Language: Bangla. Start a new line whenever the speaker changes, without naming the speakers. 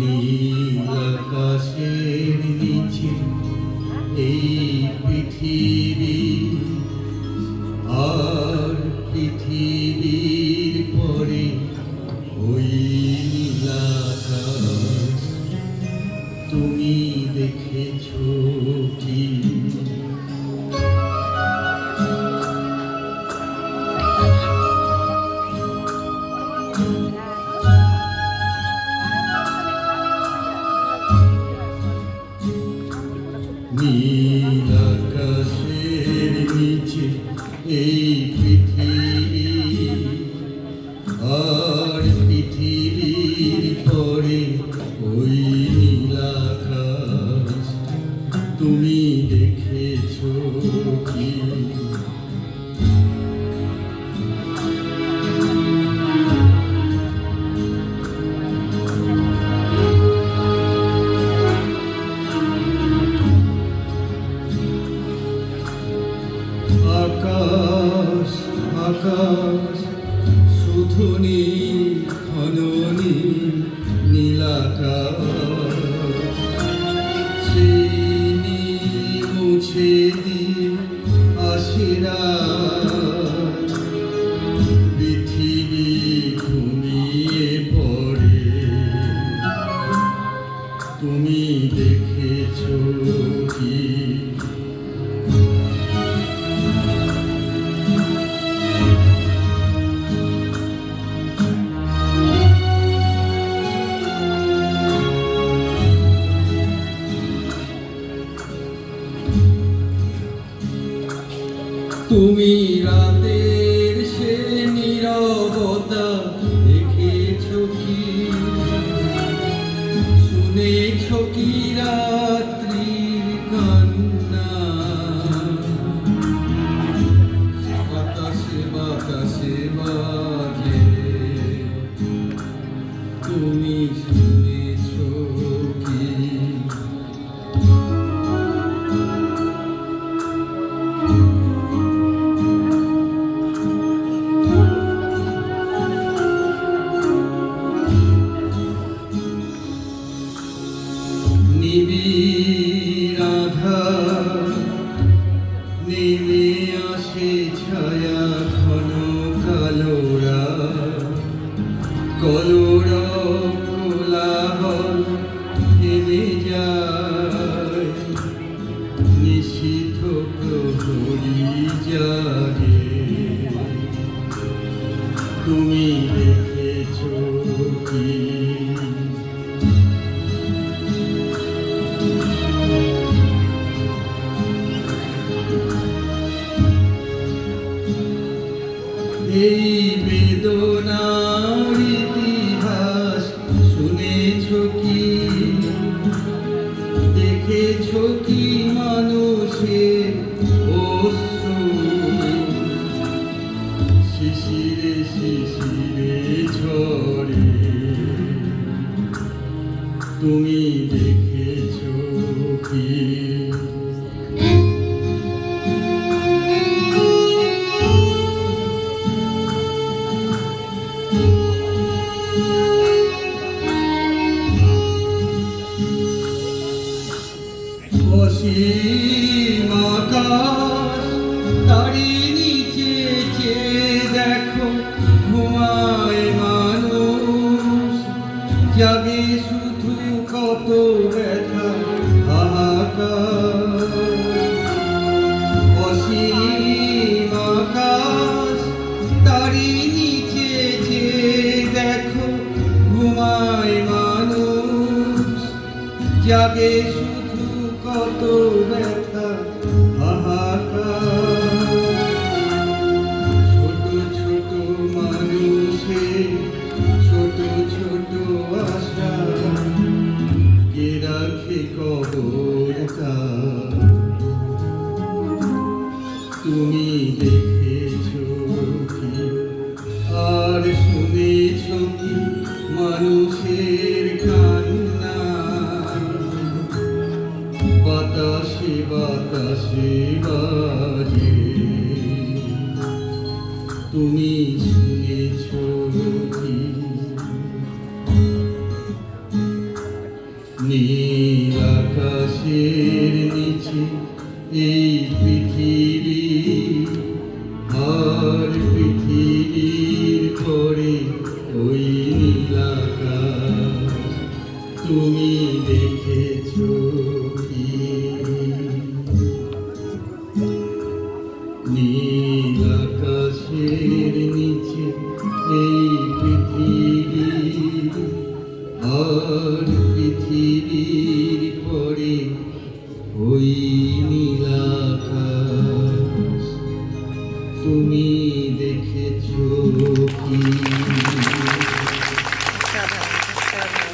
নীল আকাশের নিচে এই পৃথিবী, আর পৃথিবীর পরে ওই নীল আকাশ। তুমি দেখেছো কি? নীল আকাশের নিচে এই পৃথিবী, আর পৃথিবীর পরে ওই নীল আকাশ। তুমি দেখেছো কি? আকাশ আকাশ শুধু নীল, ঘন নীল, নীল আকাশ। সেই নীল মুছে দিয়ে আসে রাত, পৃথিবী ঘুমিয়ে পড়ে। তুমি দেখেছো কি? তুমি রাতের সে নীরবতা দেখেছো কি? শুনেছো কি রাত্রির কান্না? বাতাসে বাতাসে বাজে, তুমি শুনেছো কি? নিবিড় আঁধার নেমে আসে ছায়া, ঘন কালোরা কলরব কোলাহল থেমে যায়। নিশীথ প্রহরী জাগে, তুমি দেখেছো কি? এই বেদনার ইতিহাস শুনেছো কি? দেখেছো কি মানুষের অশ্রু শিশিরে শিশিরে ঝরে? তুমি দেখেছো কি? অসীম আকাশ, তারই নিচে চেয়ে দেখো ঘুমায় মানুষ। জাগে শুধু কত ব্যথা হাহাকার। অসীম আকাশ, তারই নিচে চেয়ে দেখো ঘুমায় মানুষ। জাগে শুধু কত ব্যথা হাহাকার। ছোট ছোট মানুষের ছোট ছোট আশা, কে রাখে কবরটার? তুমি দেখেছো কি? আর শুনেছো কি মানুষের কান্না? বাতাসে বাতাসে বাজে, তুমি শুনেছো কি? নীলাকাশ তুমি দেখেছো কি? নীল আকাশের নিচে এই পৃথিবী, আর পৃথিবীর পরে ওই নীল আকাশ তুমি দেখেছো কি?
অসাধারণ, অসাধারণ।